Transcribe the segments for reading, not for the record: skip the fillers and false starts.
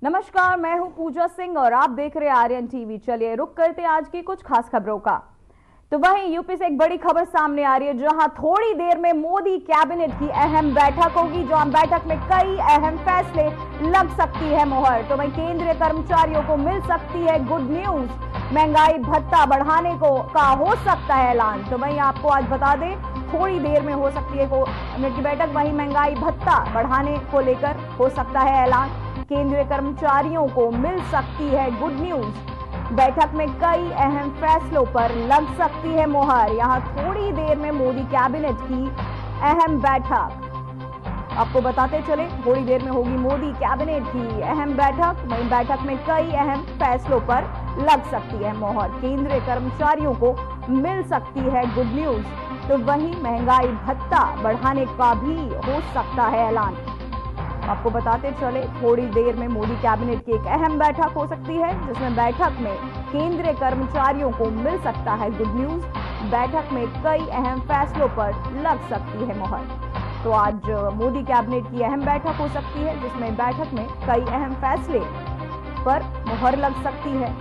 नमस्कार, मैं हूं पूजा सिंह और आप देख रहे हैं आर्यन टीवी। चलिए रुक करते हैं आज की कुछ खास खबरों का। तो वहीं यूपी से एक बड़ी खबर सामने आ रही है, जहां थोड़ी देर में मोदी कैबिनेट की अहम बैठक होगी, जहां बैठक में कई अहम फैसले लग सकती है मोहर। तो वहीं केंद्रीय कर्मचारियों को मिल सकती है गुड न्यूज, महंगाई भत्ता बढ़ाने का हो सकता है ऐलान। तो वहीं आपको आज बता दें, थोड़ी देर में हो सकती है कैबिनेट की बैठक। वहीं महंगाई भत्ता बढ़ाने को लेकर हो सकता है ऐलान। केंद्रीय कर्मचारियों को मिल सकती है गुड न्यूज, बैठक में कई अहम फैसलों पर लग सकती है मोहर। यहां थोड़ी देर में मोदी कैबिनेट की अहम बैठक, आपको बताते चले थोड़ी देर में होगी मोदी कैबिनेट की अहम बैठक। वहीं बैठक में कई अहम फैसलों पर लग सकती है मोहर। केंद्रीय कर्मचारियों को मिल सकती है गुड न्यूज, तो वहीं महंगाई भत्ता बढ़ाने का भी हो सकता है ऐलान। आपको बताते चले थोड़ी देर में मोदी कैबिनेट की एक अहम बैठक हो सकती है, जिसमें बैठक में केंद्रीय कर्मचारियों को मिल सकता है गुड न्यूज, बैठक में कई अहम फैसलों पर लग सकती है मोहर। तो आज मोदी कैबिनेट की अहम बैठक हो सकती है, जिसमें बैठक में कई अहम फैसले पर मुहर लग सकती है।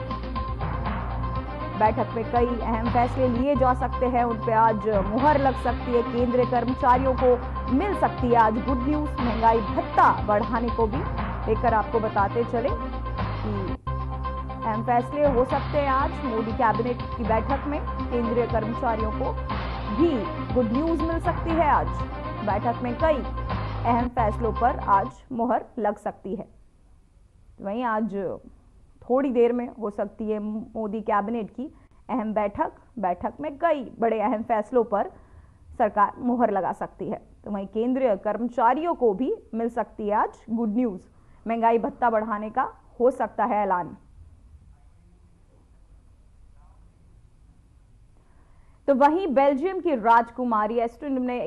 बैठक में कई अहम फैसले लिए जा सकते हैं, उन पर आज मुहर लग सकती है। केंद्रीय कर्मचारियों को मिल सकती है आज गुड न्यूज, महंगाई भत्ता बढ़ाने को भी लेकर आपको बताते चले कि अहम फैसले हो सकते हैं आज मोदी कैबिनेट की बैठक में। केंद्रीय कर्मचारियों को भी गुड न्यूज मिल सकती है आज। बैठक में कई अहम फैसलों पर आज मुहर लग सकती है। वहीं आज थोड़ी देर में हो सकती है मोदी कैबिनेट की अहम बैठक। बैठक में कई बड़े अहम फैसलों पर सरकार मुहर लगा सकती है। तो वहीं केंद्रीय कर्मचारियों को भी मिल सकती है आज गुड न्यूज, महंगाई भत्ता बढ़ाने का हो सकता है ऐलान। तो वहीं बेल्जियम की राजकुमारी एस्ट्रिड ने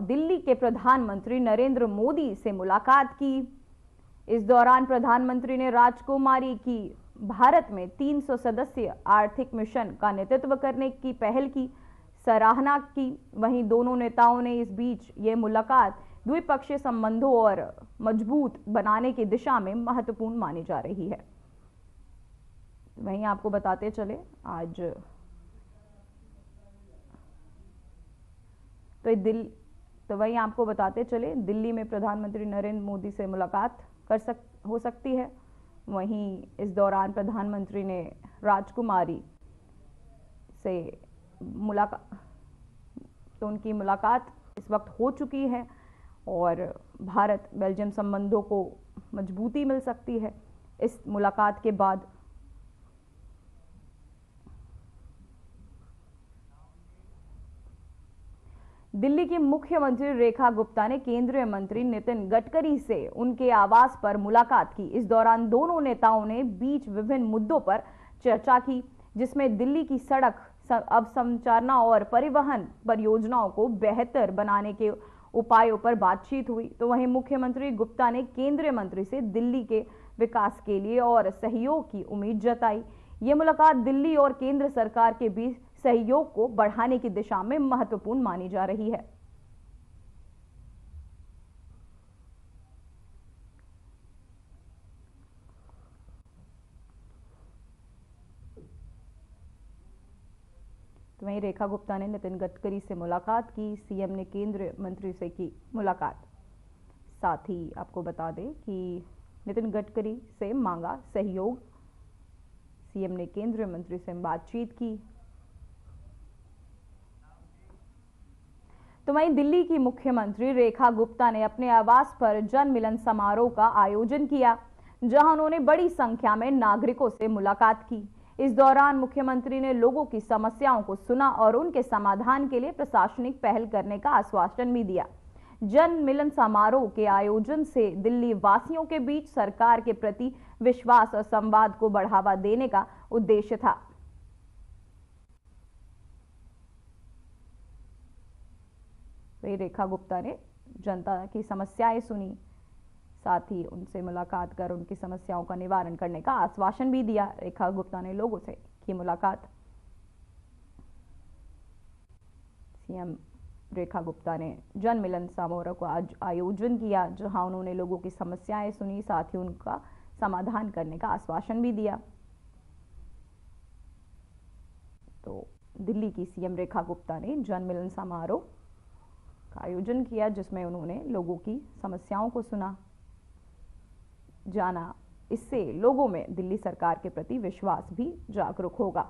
दिल्ली के प्रधानमंत्री नरेंद्र मोदी से मुलाकात की। इस दौरान प्रधानमंत्री ने राजकुमारी की भारत में 300 सदस्य आर्थिक मिशन का नेतृत्व करने की पहल की सराहना की। वहीं दोनों नेताओं ने इस बीच ये मुलाकात द्विपक्षीय संबंधों और मजबूत बनाने की दिशा में महत्वपूर्ण मानी जा रही है। वहीं आपको बताते चले आज तो वहीं आपको बताते चले दिल्ली में प्रधानमंत्री नरेंद्र मोदी से मुलाकात हो सकती है। वहीं इस दौरान प्रधानमंत्री ने राजकुमारी से उनकी मुलाकात इस वक्त हो चुकी है और भारत बेल्जियम संबंधों को मजबूती मिल सकती है इस मुलाकात के बाद। दिल्ली की मुख्यमंत्री रेखा गुप्ता ने केंद्रीय मंत्री नितिन गडकरी से उनके आवास पर मुलाकात की। इस दौरान दोनों नेताओं ने बीच विभिन्न मुद्दों पर चर्चा की, जिसमें दिल्ली की सड़क अवसंरचना और परिवहन परियोजनाओं को बेहतर बनाने के उपायों पर बातचीत हुई। तो वहीं मुख्यमंत्री गुप्ता ने केंद्रीय मंत्री से दिल्ली के विकास के लिए और सहयोग की उम्मीद जताई। ये मुलाकात दिल्ली और केंद्र सरकार के बीच सहयोग को बढ़ाने की दिशा में महत्वपूर्ण मानी जा रही है। तो वहीं रेखा गुप्ता ने नितिन गडकरी से मुलाकात की, सीएम ने केंद्रीय मंत्री से की मुलाकात। साथ ही आपको बता दें कि नितिन गडकरी से मांगा सहयोग, सीएम ने केंद्रीय मंत्री से बातचीत की। तो वहीं दिल्ली की मुख्यमंत्री रेखा गुप्ता ने अपने आवास पर जन मिलन समारोह का आयोजन किया, जहां उन्होंने बड़ी संख्या में नागरिकों से मुलाकात की। इस दौरान मुख्यमंत्री ने लोगों की समस्याओं को सुना और उनके समाधान के लिए प्रशासनिक पहल करने का आश्वासन भी दिया। जन मिलन समारोह के आयोजन से दिल्ली वासियों के बीच सरकार के प्रति विश्वास और संवाद को बढ़ावा देने का उद्देश्य था। वही रेखा गुप्ता ने जनता की समस्याएं सुनी, साथ ही उनसे मुलाकात कर उनकी समस्याओं का निवारण करने का आश्वासन भी दिया। रेखा गुप्ता ने लोगों से की मुलाकात। सीएम रेखा गुप्ता ने जन मिलन समारोह को आज आयोजन किया, जहां उन्होंने लोगों की समस्याएं सुनी, साथ ही उनका समाधान करने का आश्वासन भी दिया। तो दिल्ली की सीएम रेखा गुप्ता ने जन मिलन समारोह का आयोजन किया, जिसमें उन्होंने लोगों की समस्याओं को सुना, जाना। इससे लोगों में दिल्ली सरकार के प्रति विश्वास भी जागरूक होगा।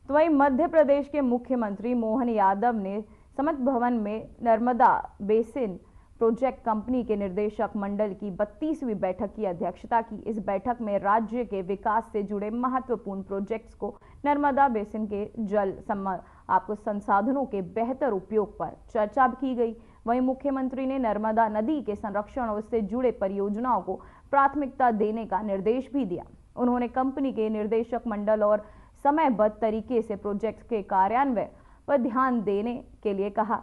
तो वहीं मध्य प्रदेश के मुख्यमंत्री मोहन यादव ने समत भवन में नर्मदा बेसिन प्रोजेक्ट कंपनी के निदेशक मंडल की 32वीं बैठक की अध्यक्षता की। इस बैठक में राज्य के विकास से जुड़े महत्वपूर्ण प्रोजेक्ट्स को नर्मदा बेसिन के जल संसाधनों के बेहतर उपयोग पर चर्चा की गई। वहीं मुख्यमंत्री ने नर्मदा नदी के संरक्षण और उससे जुड़े परियोजनाओं को प्राथमिकता देने का निर्देश भी दिया। उन्होंने कंपनी के निर्देशक मंडल और समयबद्ध तरीके से प्रोजेक्ट के कार्यान्वयन पर ध्यान देने के लिए कहा,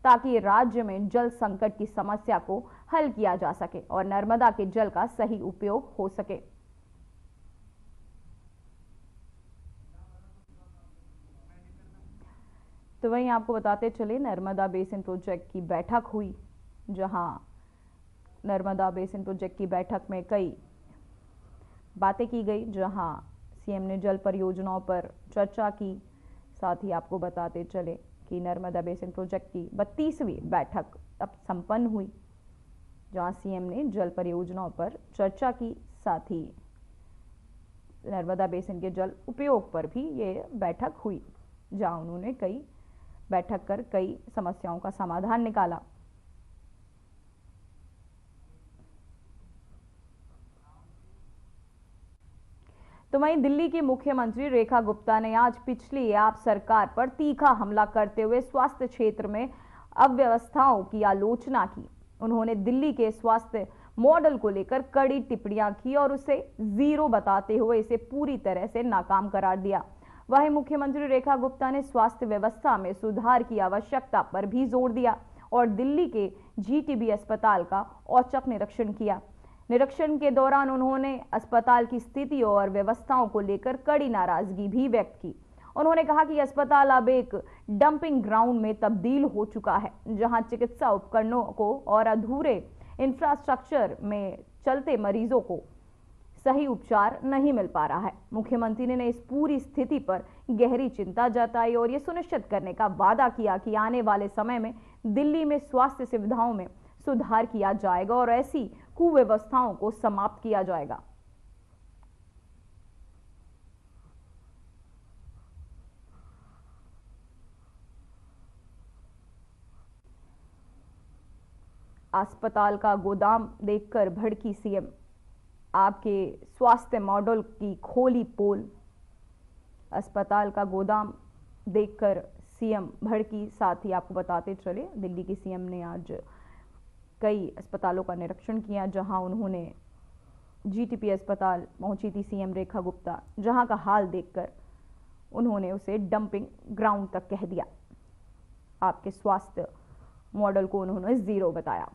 ताकि राज्य में जल संकट की समस्या को हल किया जा सके और नर्मदा के जल का सही उपयोग हो सके। तो वहीं आपको बताते चले, नर्मदा बेसिन प्रोजेक्ट की बैठक हुई, जहां नर्मदा बेसिन प्रोजेक्ट की बैठक में कई बातें की गई, जहां सीएम ने जल परियोजनाओं पर चर्चा की। साथ ही आपको बताते चले कि नर्मदा बेसिन प्रोजेक्ट की 32वीं बैठक अब संपन्न हुई, जहां सीएम ने जल परियोजनाओं पर चर्चा की। साथ ही नर्मदा बेसिन के जल उपयोग पर भी ये बैठक हुई, जहां उन्होंने बैठक कर कई समस्याओं का समाधान निकाला। तो वहीं दिल्ली की मुख्यमंत्री रेखा गुप्ता ने आज पिछली आप सरकार पर तीखा हमला करते हुए स्वास्थ्य क्षेत्र में अव्यवस्थाओं की आलोचना की। उन्होंने दिल्ली के स्वास्थ्य मॉडल को लेकर कड़ी टिप्पणियां की और उसे जीरो बताते हुए इसे पूरी तरह से नाकाम करार दिया। वहीं मुख्यमंत्री रेखा गुप्ता ने स्वास्थ्य व्यवस्था में सुधार की आवश्यकता पर भी जोर दिया और दिल्ली के जीटीबी अस्पताल का औचक निरीक्षण किया। निरीक्षण के दौरान उन्होंने अस्पताल की स्थिति और व्यवस्थाओं को लेकर कड़ी नाराजगी भी व्यक्त की। उन्होंने कहा कि अस्पताल अब एक डंपिंग ग्राउंड में तब्दील हो चुका है, जहां चिकित्सा उपकरणों को और अधूरे इंफ्रास्ट्रक्चर में चलते मरीजों को सही उपचार नहीं मिल पा रहा है। मुख्यमंत्री ने इस पूरी स्थिति पर गहरी चिंता जताई और ये सुनिश्चित करने का वादा किया कि आने वाले समय में दिल्ली में स्वास्थ्य सुविधाओं में सुधार किया जाएगा और ऐसी कुव्यवस्थाओं को समाप्त किया जाएगा। अस्पताल का गोदाम देखकर भड़की सीएम, आपके स्वास्थ्य मॉडल की खोली पोल। अस्पताल का गोदाम देखकर सीएम भड़की। साथ ही आपको बताते चले, दिल्ली की सीएम ने आज कई अस्पतालों का निरीक्षण किया, जहां उन्होंने जीटीपी अस्पताल पहुंची थी सीएम रेखा गुप्ता, जहां का हाल देखकर उन्होंने उसे डंपिंग ग्राउंड तक कह दिया। आपके स्वास्थ्य मॉडल को उन्होंने जीरो बताया।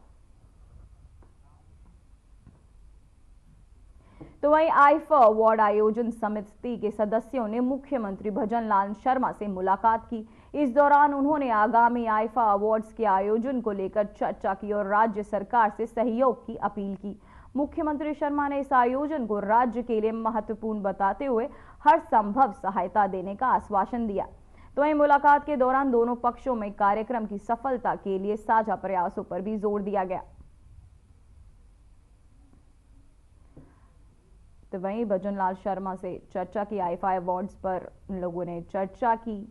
तो वहीं आईफा अवार्ड आयोजन समिति के सदस्यों ने मुख्यमंत्री भजन लाल शर्मा से मुलाकात की। इस दौरान उन्होंने आगामी आईफा अवार्ड्स के आयोजन को लेकर चर्चा की और राज्य सरकार से सहयोग की अपील की। मुख्यमंत्री शर्मा ने इस आयोजन को राज्य के लिए महत्वपूर्ण बताते हुए हर संभव सहायता देने का आश्वासन दिया। तो वहीं मुलाकात के दौरान दोनों पक्षों में कार्यक्रम की सफलता के लिए साझा प्रयासों पर भी जोर दिया गया। तो वहीं भजन लाल शर्मा से चर्चा की, आईफा अवार्ड्स पर लोगों ने चर्चा की,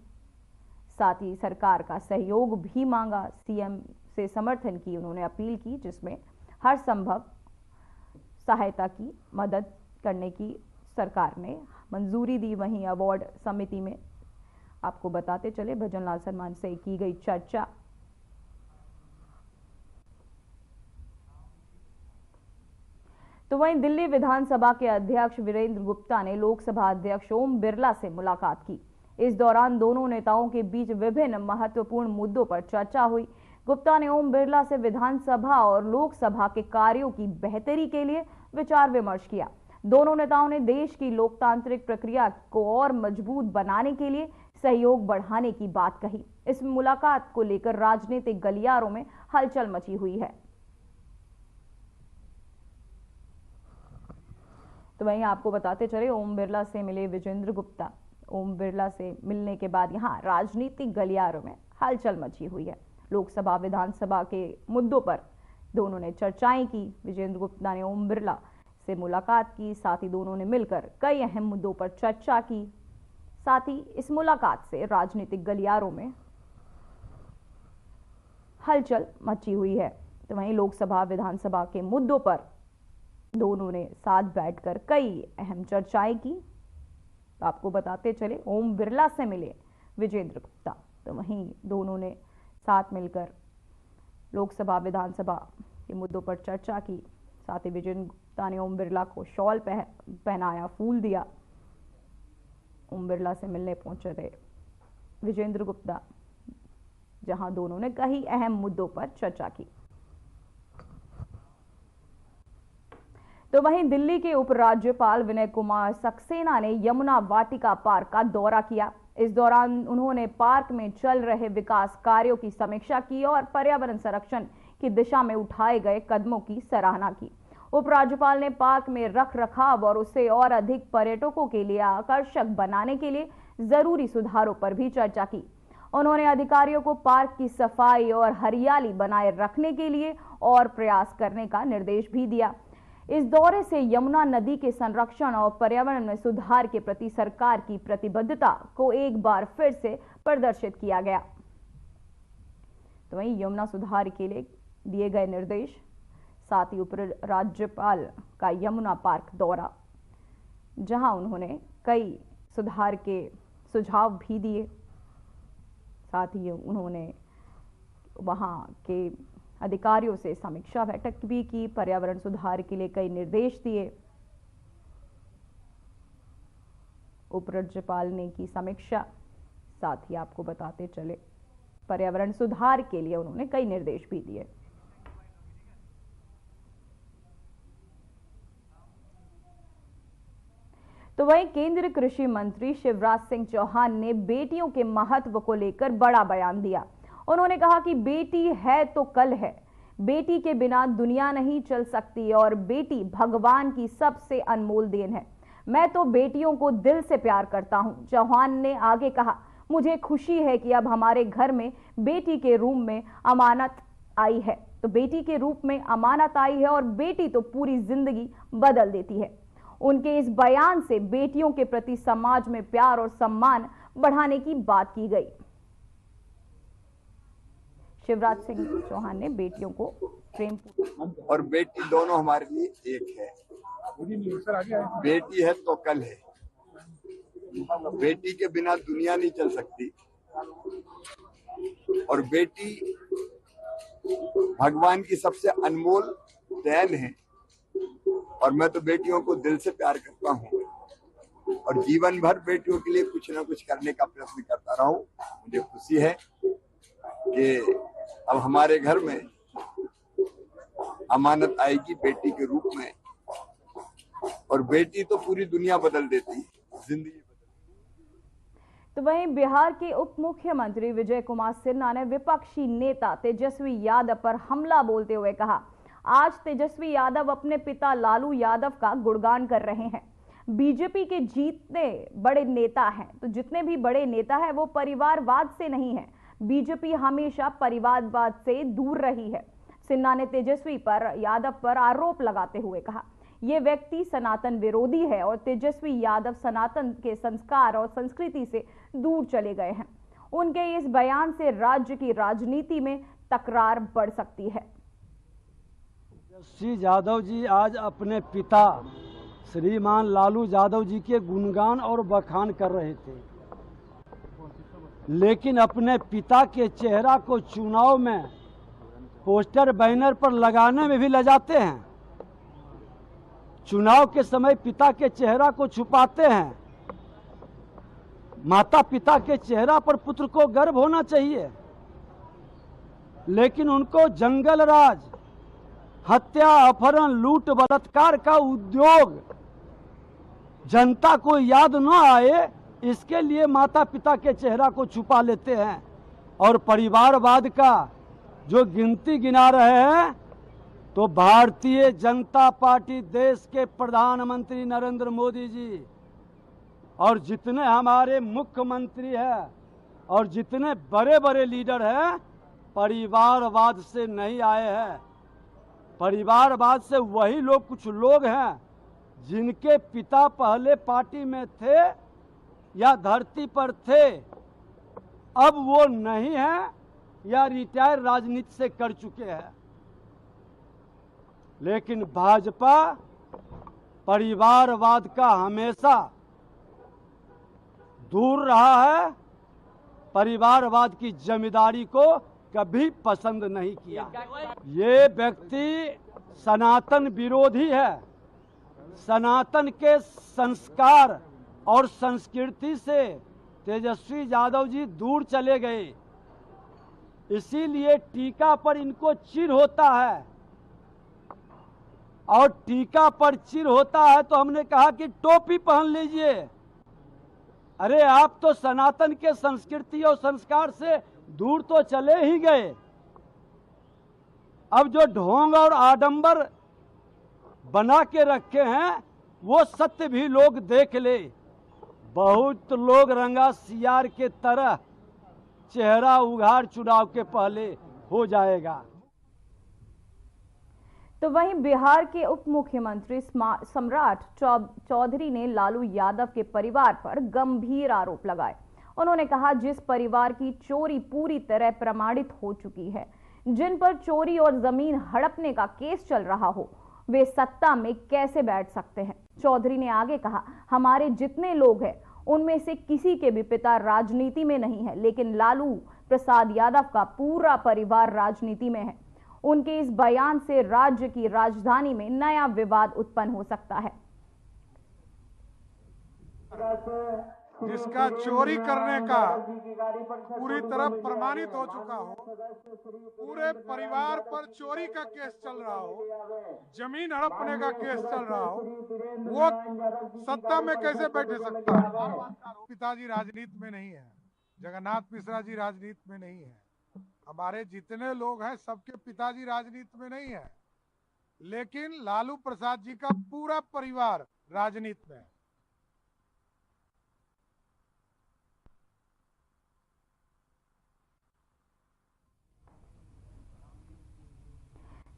साथ ही सरकार का सहयोग भी मांगा, सीएम से समर्थन की उन्होंने अपील की, जिसमें हर संभव सहायता की मदद करने की सरकार ने मंजूरी दी। वहीं अवार्ड समिति में आपको बताते चले, भजन लाल शर्मा से की गई चर्चा। तो वहीं दिल्ली विधानसभा के अध्यक्ष वीरेंद्र गुप्ता ने लोकसभा अध्यक्ष ओम बिरला से मुलाकात की। इस दौरान दोनों नेताओं के बीच विभिन्न महत्वपूर्ण मुद्दों पर चर्चा हुई। गुप्ता ने ओम बिरला से विधानसभा और लोकसभा के कार्यों की बेहतरी के लिए विचार विमर्श किया। दोनों नेताओं ने देश की लोकतांत्रिक प्रक्रिया को और मजबूत बनाने के लिए सहयोग बढ़ाने की बात कही। इस मुलाकात को लेकर राजनीतिक गलियारों में हलचल मची हुई है। तो वहीं आपको बताते चले, ओम बिरला से मिले विजेंद्र गुप्ता। ओम बिरला से मिलने के बाद यहां राजनीतिक गलियारों में हलचल मची हुई है। लोकसभा विधानसभा के मुद्दों पर दोनों ने चर्चाएं की। विजेंद्र गुप्ता ने ओम बिरला से मुलाकात की, साथ ही दोनों ने मिलकर कई अहम मुद्दों पर चर्चा की। साथ ही इस मुलाकात से राजनीतिक गलियारों में हलचल मची हुई है। तो वहीं लोकसभा विधानसभा के मुद्दों पर दोनों ने साथ बैठकर कई अहम चर्चाएं की। तो आपको बताते चले, ओम बिरला से मिले विजेंद्र गुप्ता। तो वहीं दोनों ने साथ मिलकर लोकसभा विधानसभा के मुद्दों पर चर्चा की। साथ ही विजेंद्र गुप्ता ने ओम बिरला को शॉल पहनाया, फूल दिया। ओम बिरला से मिलने पहुंचे थे विजेंद्र गुप्ता, जहां दोनों ने कई अहम मुद्दों पर चर्चा की। तो वहीं दिल्ली के उपराज्यपाल विनय कुमार सक्सेना ने यमुना वाटिका पार्क का दौरा किया। इस दौरान उन्होंने पार्क में चल रहे विकास कार्यों की समीक्षा की और पर्यावरण संरक्षण की दिशा में उठाए गए कदमों की सराहना की। उपराज्यपाल ने पार्क में रख रखाव और उसे और अधिक पर्यटकों के लिए आकर्षक बनाने के लिए जरूरी सुधारों पर भी चर्चा की। उन्होंने अधिकारियों को पार्क की सफाई और हरियाली बनाए रखने के लिए और प्रयास करने का निर्देश भी दिया। इस दौरे से यमुना नदी के संरक्षण और पर्यावरण में सुधार के प्रति सरकार की प्रतिबद्धता को एक बार फिर से प्रदर्शित किया गया। तो वहीं यमुना सुधार के लिए दिए गए निर्देश, साथ ही उपराज्यपाल का यमुना पार्क दौरा, जहां उन्होंने कई सुधार के सुझाव भी दिए। साथ ही उन्होंने वहां के अधिकारियों से समीक्षा बैठक भी की, पर्यावरण सुधार के लिए कई निर्देश दिए। उपराज्यपाल ने की समीक्षा, साथ ही आपको बताते चले पर्यावरण सुधार के लिए उन्होंने कई निर्देश भी दिए। तो वहीं केंद्रीय कृषि मंत्री शिवराज सिंह चौहान ने बेटियों के महत्व को लेकर बड़ा बयान दिया। उन्होंने कहा कि बेटी है तो कल है, बेटी के बिना दुनिया नहीं चल सकती और बेटी भगवान की सबसे अनमोल देन है। मैं तो बेटियों को दिल से प्यार करता हूं। चौहान ने आगे कहा, मुझे खुशी है कि अब हमारे घर में बेटी के रूप में अमानत आई है। तो बेटी के रूप में अमानत आई है और बेटी तो पूरी जिंदगी बदल देती है। उनके इस बयान से बेटियों के प्रति समाज में प्यार और सम्मान बढ़ाने की बात की गई। शिवराज सिंह चौहान ने बेटियों को प्रेम और बेटी दोनों हमारे लिए एक है। बेटी है तो कल है, बेटी के बिना दुनिया नहीं चल सकती और बेटी भगवान की सबसे अनमोल देन है। और मैं तो बेटियों को दिल से प्यार करता हूँ और जीवन भर बेटियों के लिए कुछ ना कुछ करने का प्रयत्न करता रहा हूँ। मुझे खुशी है कि अब हमारे घर में अमानत आएगी बेटी के रूप में और बेटी तो पूरी दुनिया बदल देती है, जिंदगी बदल। तो वहीं बिहार के उप मुख्यमंत्री विजय कुमार सिन्हा ने विपक्षी नेता तेजस्वी यादव पर हमला बोलते हुए कहा, आज तेजस्वी यादव अपने पिता लालू यादव का गुणगान कर रहे हैं। बीजेपी के जितने बड़े नेता हैं, तो जितने भी बड़े नेता हैं वो परिवारवाद से नहीं है। बीजेपी हमेशा परिवारवाद से दूर रही है। सिन्हा ने तेजस्वी यादव पर आरोप लगाते हुए कहा, ये व्यक्ति सनातन विरोधी है और तेजस्वी यादव सनातन के संस्कार और संस्कृति से दूर चले गए हैं। उनके इस बयान से राज्य की राजनीति में तकरार बढ़ सकती है। तेजस्वी यादव जी आज अपने पिता श्रीमान लालू यादव जी के गुणगान और बखान कर रहे थे, लेकिन अपने पिता के चेहरा को चुनाव में पोस्टर बैनर पर लगाने में भी लजाते हैं। चुनाव के समय पिता के चेहरा को छुपाते हैं। माता पिता के चेहरा पर पुत्र को गर्व होना चाहिए, लेकिन उनको जंगल राज, हत्या, अपहरण, लूट, बलात्कार का उद्योग जनता को याद न आए, इसके लिए माता पिता के चेहरा को छुपा लेते हैं और परिवारवाद का जो गिनती गिना रहे हैं, तो भारतीय जनता पार्टी देश के प्रधानमंत्री नरेंद्र मोदी जी और जितने हमारे मुख्यमंत्री हैं और जितने बड़े बड़े लीडर हैं, परिवारवाद से नहीं आए हैं। परिवारवाद से वही लोग, कुछ लोग हैं जिनके पिता पहले पार्टी में थे या धरती पर थे, अब वो नहीं है या रिटायर राजनीति से कर चुके हैं। लेकिन भाजपा परिवारवाद का हमेशा दूर रहा है, परिवारवाद की जिम्मेदारी को कभी पसंद नहीं किया। ये व्यक्ति सनातन विरोधी है, सनातन के संस्कार और संस्कृति से तेजस्वी यादव जी दूर चले गए, इसीलिए टीका पर इनको चिढ़ होता है। और टीका पर चिढ़ होता है तो हमने कहा कि टोपी पहन लीजिए। अरे आप तो सनातन के संस्कृति और संस्कार से दूर तो चले ही गए, अब जो ढोंग और आडंबर बना के रखे हैं वो सत्य भी लोग देख ले। बहुत लोग रंगा सियार के तरह चेहरा उघाड़ चुनाव के पहले हो जाएगा। तो वहीं बिहार के उप मुख्यमंत्री सम्राट चौधरी ने लालू यादव के परिवार पर गंभीर आरोप लगाए। उन्होंने कहा, जिस परिवार की चोरी पूरी तरह प्रमाणित हो चुकी है, जिन पर चोरी और जमीन हड़पने का केस चल रहा हो, वे सत्ता में कैसे बैठ सकते हैं। चौधरी ने आगे कहा, हमारे जितने लोग हैं उनमें से किसी के भी पिता राजनीति में नहीं है, लेकिन लालू प्रसाद यादव का पूरा परिवार राजनीति में है। उनके इस बयान से राज्य की राजधानी में नया विवाद उत्पन्न हो सकता है। जिसका चोरी करने का पूरी तरह प्रमाणित हो चुका हो, पूरे परिवार पर चोरी का केस चल रहा हो, जमीन हड़पने का केस चल रहा हो, वो सत्ता में कैसे बैठे सकता है। पिताजी राजनीति में नहीं है, जगन्नाथ मिश्रा जी राजनीति में नहीं है, हमारे जितने लोग हैं सबके पिताजी राजनीति में नहीं है, लेकिन लालू प्रसाद जी का पूरा परिवार राजनीति में है।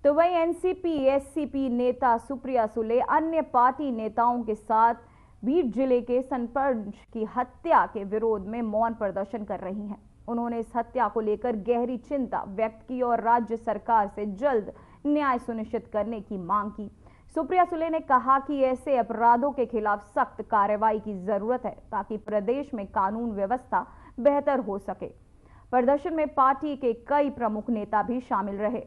तो वहीं एनसीपी एससीपी नेता सुप्रिया सुले अन्य पार्टी नेताओं के साथ बीड जिले के सरपंच की हत्या के विरोध में मौन प्रदर्शन कर रही हैं। उन्होंने इस हत्या को लेकर गहरी चिंता व्यक्त की और राज्य सरकार से जल्द न्याय सुनिश्चित करने की मांग की। सुप्रिया सुले ने कहा कि ऐसे अपराधों के खिलाफ सख्त कार्रवाई की जरूरत है ताकि प्रदेश में कानून व्यवस्था बेहतर हो सके। प्रदर्शन में पार्टी के कई प्रमुख नेता भी शामिल रहे।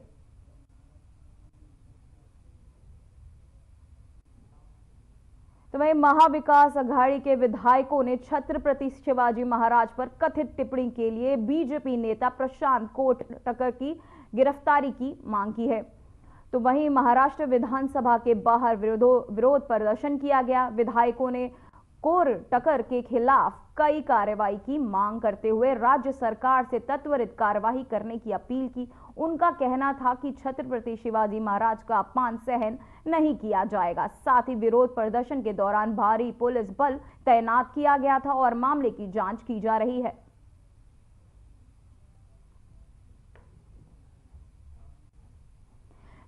तो वहीं महाविकास अघाड़ी के विधायकों ने छत्रपति शिवाजी महाराज पर कथित टिप्पणी के लिए बीजेपी नेता प्रशांत कोटटकर की गिरफ्तारी की मांग की है। तो वहीं महाराष्ट्र विधानसभा के बाहर विरोध प्रदर्शन किया गया। विधायकों ने कोटटकर के खिलाफ कई कार्रवाई की मांग करते हुए राज्य सरकार से त्वरित कार्रवाई करने की अपील की। उनका कहना था कि छत्रपति शिवाजी महाराज का अपमान सहन नहीं किया जाएगा। साथ ही विरोध प्रदर्शन के दौरान भारी पुलिस बल तैनात किया गया था और मामले की जांच की जा रही है।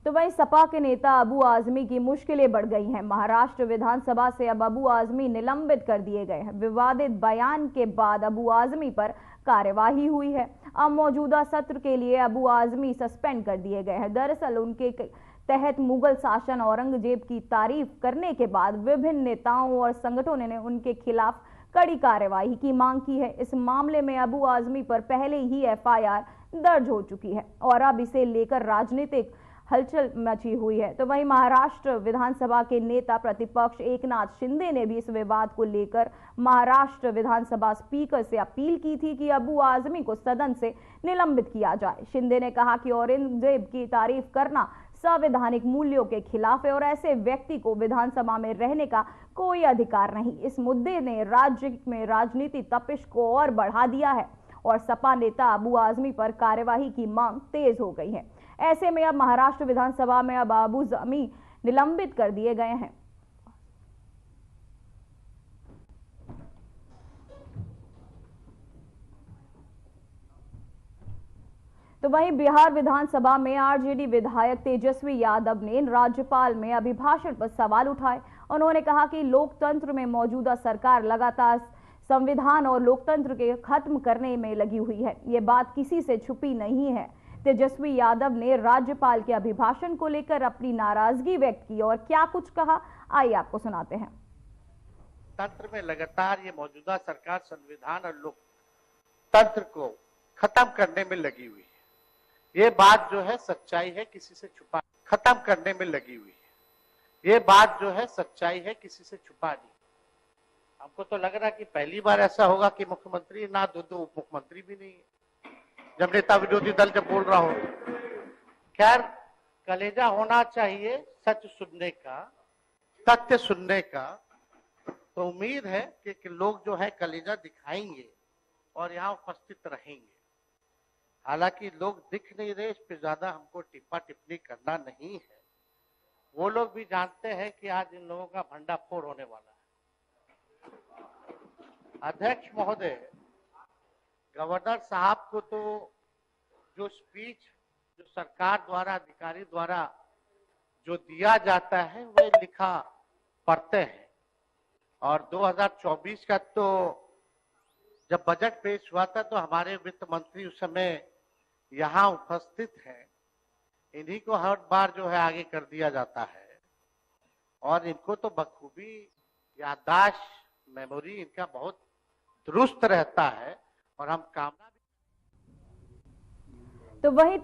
तो वहीं सपा के नेता अबू आजमी की मुश्किलें बढ़ गई हैं। महाराष्ट्र विधानसभा से अब अबू आजमी निलंबित कर दिए गए हैं। विवादित बयान के बाद अबू आजमी पर कार्यवाही हुई है। अब मौजूदा सत्र के लिए अबू आजमी सस्पेंड कर दिए गए हैं। दरअसल उनके तहत मुगल शासन औरंगजेब की तारीफ करने के बाद विभिन्न नेताओं और संगठनों ने उनके खिलाफ कड़ी कार्रवाई की मांग की है। इस मामले में अबू आजमी पर पहले ही एफआईआर दर्ज हो चुकी है और अब इसे लेकर राजनीतिक हलचल मची हुई है। तो वहीं महाराष्ट्र विधानसभा के नेता प्रतिपक्ष एकनाथ शिंदे ने भी इस विवाद को लेकर महाराष्ट्र विधानसभा स्पीकर से अपील की थी कि अबू आजमी को सदन से निलंबित किया जाए। शिंदे ने कहा कि औरंगजेब की तारीफ करना संवैधानिक मूल्यों के खिलाफ है और ऐसे व्यक्ति को विधानसभा में रहने का कोई अधिकार नहीं। इस मुद्दे ने राज्य में राजनीति तपिश को और बढ़ा दिया है और सपा नेता अबू आजमी पर कार्यवाही की मांग तेज हो गई है। ऐसे में अब महाराष्ट्र विधानसभा में अब अबू आजमी निलंबित कर दिए गए हैं। तो वहीं बिहार विधानसभा में आरजेडी विधायक तेजस्वी यादव ने राज्यपाल में अभिभाषण पर सवाल उठाए। उन्होंने कहा कि लोकतंत्र में मौजूदा सरकार लगातार संविधान और लोकतंत्र के खत्म करने में लगी हुई है। ये बात किसी से छुपी नहीं है। तेजस्वी यादव ने राज्यपाल के अभिभाषण को लेकर अपनी नाराजगी व्यक्त की और क्या कुछ कहा, आइए आपको सुनाते हैं। तंत्र में लगातार ये मौजूदा सरकार संविधान और लोकतंत्र को खत्म करने में लगी हुई है। ये बात जो है सच्चाई है, किसी से छुपा खत्म करने में लगी हुई है। ये बात जो है सच्चाई है, किसी से छुपा नहीं। हमको तो लग रहा है कि पहली बार ऐसा होगा कि मुख्यमंत्री ना दो उप मुख्यमंत्री भी नहीं है जब नेता विरोधी दल जब बोल रहा हो। खैर, कलेजा होना चाहिए सच सुनने का, तथ्य सुनने का। तो उम्मीद है कि लोग जो है कलेजा दिखाएंगे और यहाँ उपस्थित रहेंगे। हालांकि लोग दिख नहीं रहे, इस पे ज्यादा हमको टिप्पा टिप्पणी करना नहीं है। वो लोग भी जानते हैं कि आज इन लोगों का भंडाफोड़ होने वाला है। अध्यक्ष महोदय, गवर्नर साहब को तो जो स्पीच जो सरकार द्वारा अधिकारी द्वारा जो दिया जाता है वह लिखा पढ़ते हैं। और 2024 का तो जब बजट पेश हुआ था तो हमारे वित्त मंत्री उस समय यहाँ उपस्थित हैं। इन्हीं को हर बार जो है आगे कर दिया जाता है और इनको तो बखूबी याददाश्त, मेमोरी इनका बहुत दुरुस्त रहता है और हम कामना। तो वहीं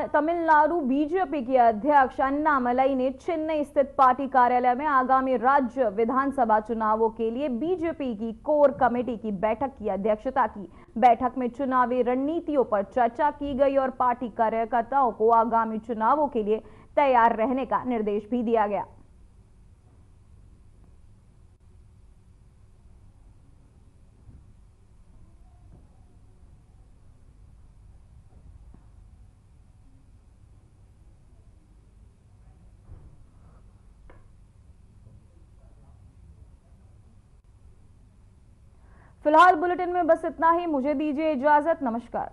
तमिलनाडु बीजेपी के अध्यक्ष अन्नामलई ने चेन्नई स्थित पार्टी कार्यालय में आगामी राज्य विधानसभा चुनावों के लिए बीजेपी की कोर कमेटी की बैठक की अध्यक्षता की। बैठक में चुनावी रणनीतियों पर चर्चा की गई और पार्टी कार्यकर्ताओं को आगामी चुनावों के लिए तैयार रहने का निर्देश भी दिया गया। फिलहाल बुलेटिन में बस इतना ही। मुझे दीजिए इजाजत। नमस्कार।